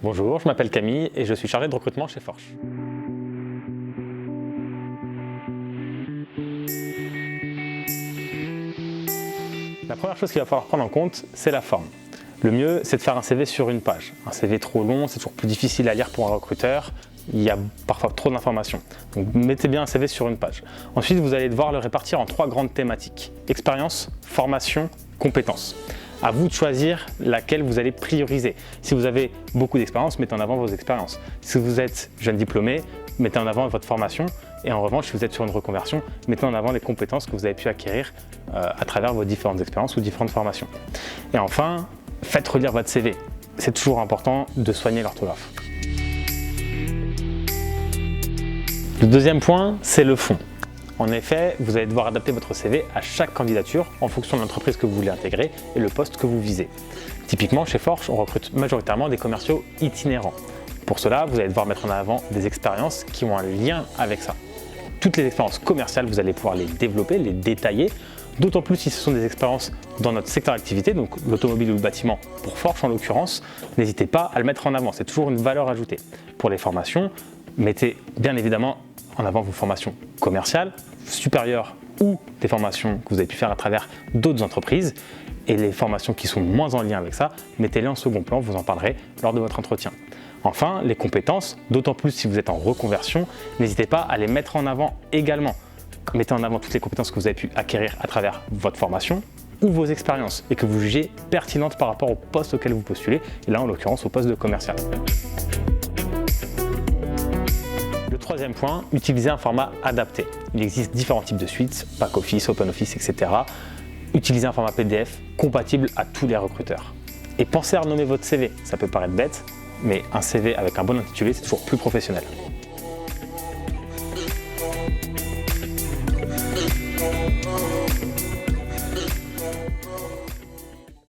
Bonjour, je m'appelle Camille et je suis chargé de recrutement chez Forge. La première chose qu'il va falloir prendre en compte, c'est la forme. Le mieux, c'est de faire un CV sur une page. Un CV trop long, c'est toujours plus difficile à lire pour un recruteur. Il y a parfois trop d'informations. Donc mettez bien un CV sur une page. Ensuite, vous allez devoir le répartir en 3 grandes thématiques. Expérience, formation, compétences. À vous de choisir laquelle vous allez prioriser. Si vous avez beaucoup d'expérience, mettez en avant vos expériences. Si vous êtes jeune diplômé, mettez en avant votre formation. Et en revanche, si vous êtes sur une reconversion, mettez en avant les compétences que vous avez pu acquérir à travers vos différentes expériences ou différentes formations. Et enfin, faites relire votre CV. C'est toujours important de soigner l'orthographe. Le deuxième point, c'est le fond. En effet, vous allez devoir adapter votre CV à chaque candidature en fonction de l'entreprise que vous voulez intégrer et le poste que vous visez. Typiquement, chez Forge, on recrute majoritairement des commerciaux itinérants. Pour cela, vous allez devoir mettre en avant des expériences qui ont un lien avec ça. Toutes les expériences commerciales, vous allez pouvoir les développer, les détailler, d'autant plus si ce sont des expériences dans notre secteur d'activité, donc l'automobile ou le bâtiment, pour Forge en l'occurrence, n'hésitez pas à le mettre en avant, c'est toujours une valeur ajoutée. Pour les formations, mettez bien évidemment en avant vos formations commerciales, supérieures ou des formations que vous avez pu faire à travers d'autres entreprises. Et les formations qui sont moins en lien avec ça, mettez-les en second plan, vous en parlerez lors de votre entretien. Enfin, les compétences, d'autant plus si vous êtes en reconversion, n'hésitez pas à les mettre en avant également. Mettez en avant toutes les compétences que vous avez pu acquérir à travers votre formation ou vos expériences et que vous jugez pertinentes par rapport au poste auquel vous postulez, et là en l'occurrence au poste de commercial. Le troisième point, utilisez un format adapté. Il existe différents types de suites, Back-Office, OpenOffice, etc. Utilisez un format PDF compatible à tous les recruteurs. Et pensez à renommer votre CV, ça peut paraître bête, mais un CV avec un bon intitulé, c'est toujours plus professionnel.